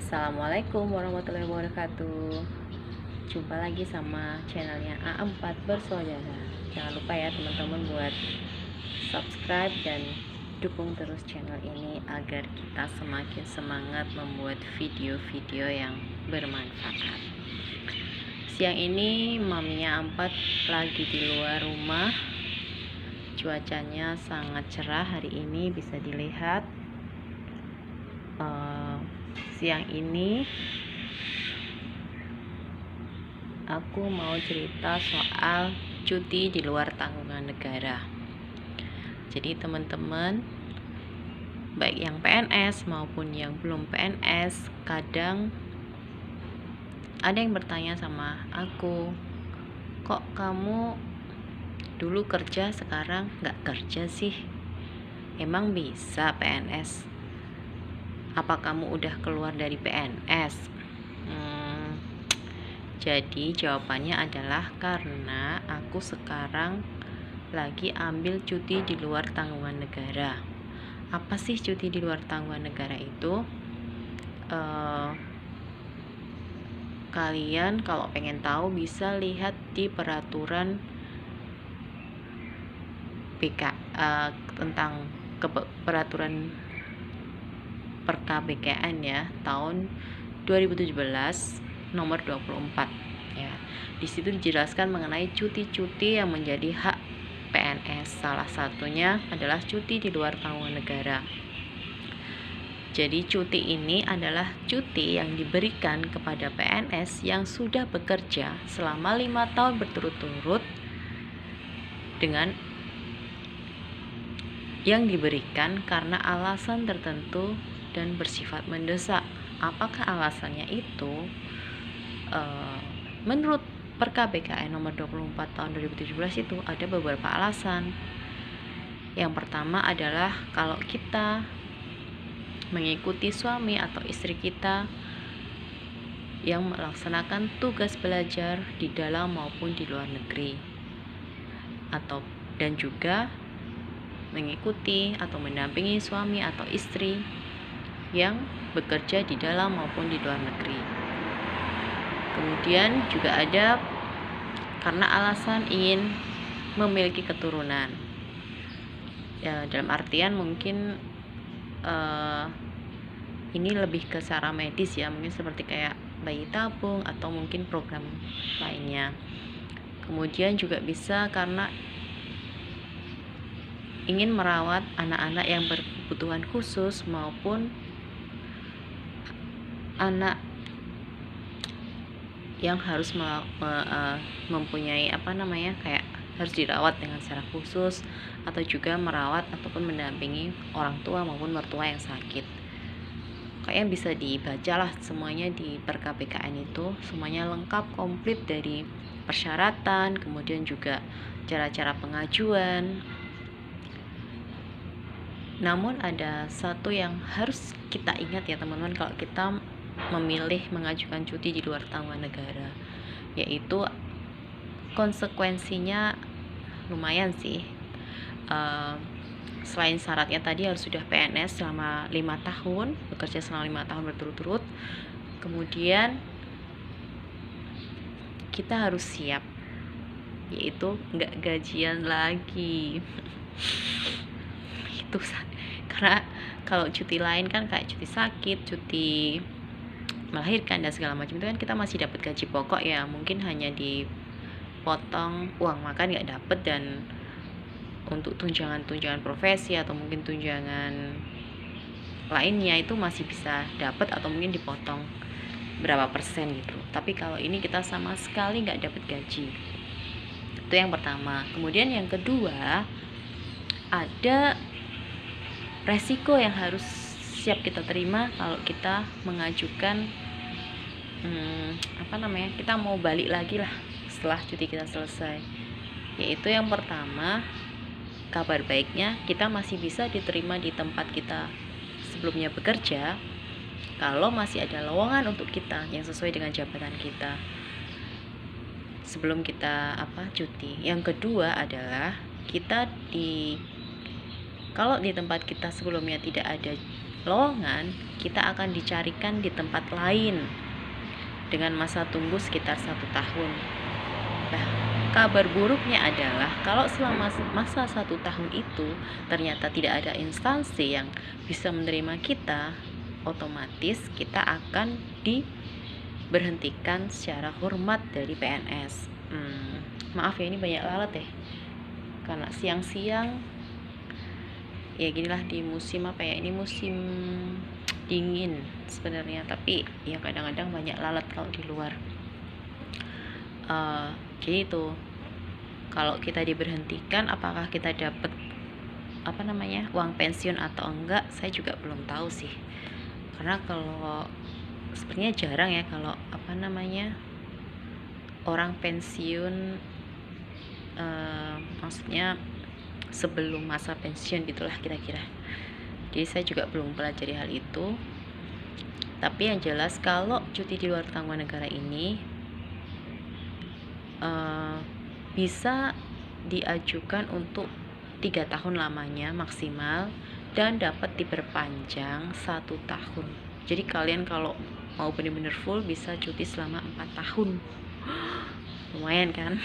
Assalamualaikum warahmatullahi wabarakatuh. Jumpa lagi sama channelnya A4 Bersaudara. Jangan lupa ya teman-teman buat subscribe dan dukung terus channel ini agar kita semakin semangat membuat video-video yang bermanfaat. Siang ini maminya A4 lagi di luar rumah. Cuacanya sangat cerah hari ini, bisa dilihat. Siang ini aku mau cerita soal cuti di luar tanggungan negara. Jadi teman-teman, baik yang PNS maupun yang belum PNS, kadang ada yang bertanya sama aku, kok kamu dulu kerja sekarang nggak kerja sih? Emang bisa PNS? Apa kamu udah keluar dari PNS? Jadi jawabannya adalah karena aku sekarang lagi ambil cuti di luar tanggungan negara. Apa sih cuti di luar tanggungan negara itu? Kalian kalau pengen tahu bisa lihat di peraturan tentang peraturan PKBKN ya tahun 2017 nomor 24 ya. Di situ dijelaskan mengenai cuti-cuti yang menjadi hak PNS. Salah satunya adalah cuti di luar tanggungan negara. Jadi cuti ini adalah cuti yang diberikan kepada PNS yang sudah bekerja selama 5 tahun berturut-turut dengan yang diberikan karena alasan tertentu dan bersifat mendesak. Apakah alasannya itu? Menurut PKBKN nomor 24 tahun 2017 itu ada beberapa alasan. Yang pertama adalah kalau kita mengikuti suami atau istri kita yang melaksanakan tugas belajar di dalam maupun di luar negeri, dan juga mengikuti atau mendampingi suami atau istri yang bekerja di dalam maupun di luar negeri. Kemudian juga ada karena alasan ingin memiliki keturunan. Ya, dalam artian mungkin ini lebih ke secara medis ya, mungkin seperti kayak bayi tabung atau mungkin program lainnya. Kemudian juga bisa karena ingin merawat anak-anak yang berkebutuhan khusus maupun anak yang harus mempunyai kayak harus dirawat dengan secara khusus, atau juga merawat ataupun mendampingi orang tua maupun mertua yang sakit. Kayaknya bisa dibaca lah semuanya di PKBKN itu, semuanya lengkap komplit dari persyaratan, kemudian juga cara-cara pengajuan. Namun ada satu yang harus kita ingat ya teman-teman, kalau kita memilih mengajukan cuti di luar tanggungan negara, yaitu konsekuensinya lumayan sih. Selain syaratnya tadi harus sudah PNS selama 5 tahun, bekerja selama 5 tahun berturut-turut, kemudian kita harus siap, yaitu nggak gajian lagi. Itu karena kalau cuti lain kan kayak cuti sakit, cuti melahirkan dan segala macam itu kan kita masih dapat gaji pokok ya, mungkin hanya dipotong uang makan nggak dapat, dan untuk tunjangan profesi atau mungkin tunjangan lainnya itu masih bisa dapat atau mungkin dipotong berapa persen gitu. Tapi kalau ini kita sama sekali nggak dapat gaji. Itu yang pertama. Kemudian yang kedua, ada resiko yang harus siap kita terima kalau kita mengajukan kita mau balik lagi lah setelah cuti kita selesai. Yaitu yang pertama, kabar baiknya kita masih bisa diterima di tempat kita sebelumnya bekerja kalau masih ada lowongan untuk kita yang sesuai dengan jabatan kita sebelum kita cuti. Yang kedua adalah kalau di tempat kita sebelumnya tidak ada lowongan, kita akan dicarikan di tempat lain dengan masa tunggu sekitar 1 tahun. Nah, kabar buruknya adalah kalau selama masa 1 tahun itu ternyata tidak ada instansi yang bisa menerima kita, otomatis kita akan diberhentikan secara hormat dari PNS. Maaf ya, ini banyak lalat ya, karena siang-siang ya ginilah di musim apa ya, ini musim dingin sebenarnya, tapi ya kadang-kadang banyak lalat kalau di luar. Jadi itu, kalau kita diberhentikan apakah kita dapat uang pensiun atau enggak, saya juga belum tahu sih, karena kalau sebenarnya jarang ya kalau orang pensiun, maksudnya sebelum masa pensiun gitulah kira-kira. Jadi saya juga belum pelajari hal itu, tapi yang jelas kalau cuti di luar tanggungan negara ini bisa diajukan untuk 3 tahun lamanya maksimal dan dapat diperpanjang 1 tahun. Jadi kalian kalau mau benar-benar full bisa cuti selama 4 tahun. Lumayan kan?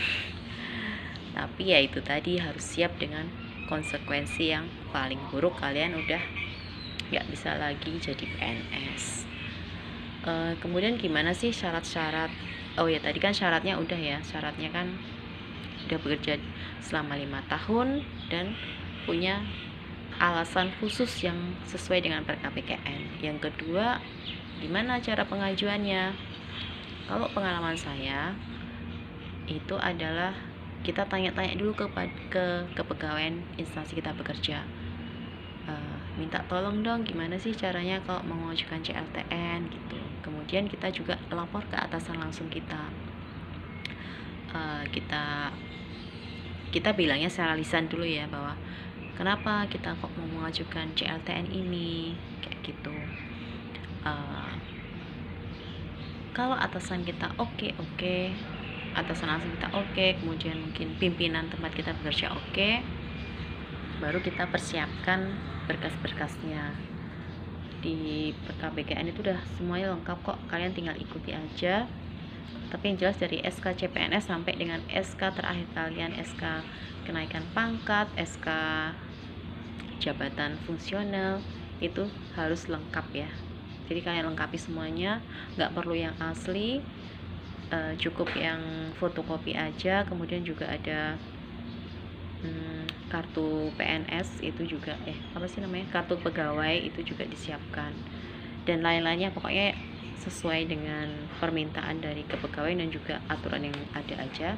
Tapi ya itu tadi, harus siap dengan konsekuensi yang paling buruk, kalian udah nggak bisa lagi jadi PNS. Kemudian gimana sih syarat-syarat? Oh ya, tadi kan syaratnya udah ya, syaratnya kan udah bekerja selama 5 tahun dan punya alasan khusus yang sesuai dengan PKPKN. Yang kedua, gimana cara pengajuannya? Kalau pengalaman saya itu adalah kita tanya-tanya dulu ke kepegawaian instansi kita bekerja, minta tolong dong gimana sih caranya kalau mau mengajukan CLTN gitu. Kemudian kita juga lapor ke atasan langsung kita, kita bilangnya secara lisan dulu ya, bahwa kenapa kita kok mau mengajukan CLTN ini, kayak gitu. Kalau atasan kita oke, atasan langsung kita oke, kemudian mungkin pimpinan tempat kita bekerja oke, baru kita persiapkan berkas-berkasnya. Di PKBKN itu udah semuanya lengkap kok, kalian tinggal ikuti aja. Tapi yang jelas dari SK CPNS sampai dengan SK terakhir kalian, SK kenaikan pangkat, SK jabatan fungsional, itu harus lengkap ya. Jadi kalian lengkapi semuanya, nggak perlu yang asli, cukup yang fotokopi aja. Kemudian juga ada kartu PNS itu juga kartu pegawai itu juga disiapkan, dan lain-lainnya, pokoknya sesuai dengan permintaan dari kepegawaian dan juga aturan yang ada aja.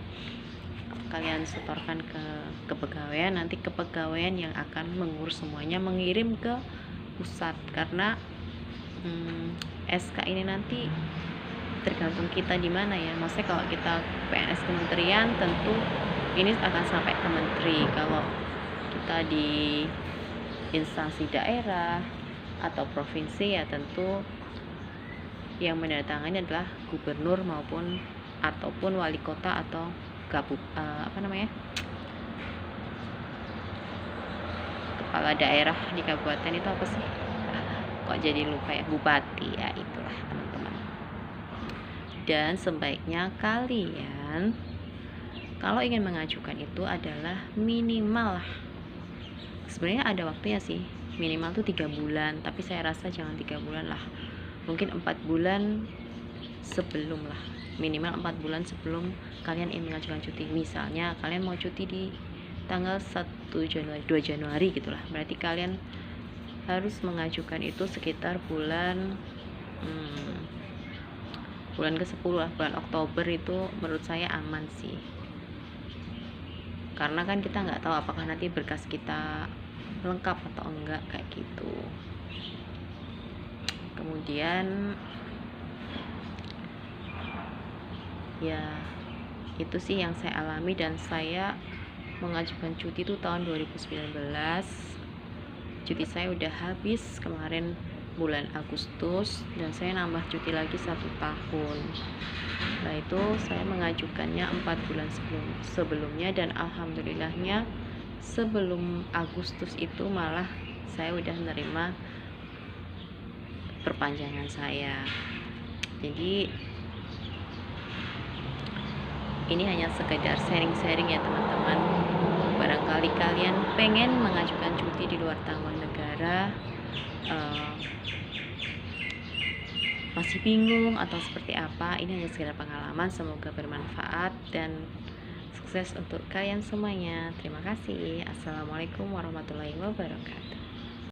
Kalian setorkan ke kepegawaian, nanti kepegawaian yang akan mengurus semuanya, mengirim ke pusat, karena SK ini nanti tergantung kita di mana ya. Maksudnya kalau kita PNS kementerian, tentu ini akan sampai ke menteri. Kalau kita di instansi daerah atau provinsi, ya tentu yang menandatangani adalah gubernur ataupun wali kota atau kepala daerah di kabupaten itu apa sih? Kok jadi lupa ya, bupati ya, itulah teman-teman. Dan sebaiknya kalian kalau ingin mengajukan itu adalah minimal, sebenarnya ada waktunya sih, minimal tuh 3 bulan, tapi saya rasa jangan 3 bulan lah, mungkin 4 bulan sebelum lah, minimal 4 bulan sebelum kalian ingin mengajukan cuti. Misalnya kalian mau cuti di tanggal 1 Januari, 2 Januari gitulah, berarti kalian harus mengajukan itu sekitar bulan ke-10 lah, bulan Oktober itu menurut saya aman sih, karena kan kita nggak tahu apakah nanti berkas kita lengkap atau enggak, kayak gitu. Kemudian ya itu sih yang saya alami, dan saya mengajukan cuti itu tahun 2019. Cuti saya udah habis kemarin bulan Agustus, dan saya nambah cuti lagi 1 tahun. Nah itu saya mengajukannya 4 bulan sebelumnya, dan alhamdulillahnya sebelum Agustus itu malah saya udah menerima perpanjangan saya. Jadi ini hanya sekedar sharing-sharing ya teman-teman. Barangkali kalian pengen mengajukan cuti di luar tanggungan negara, masih bingung atau seperti apa, ini hanya sekedar pengalaman. Semoga bermanfaat dan sukses untuk kalian semuanya. Terima kasih. Assalamualaikum warahmatullahi wabarakatuh.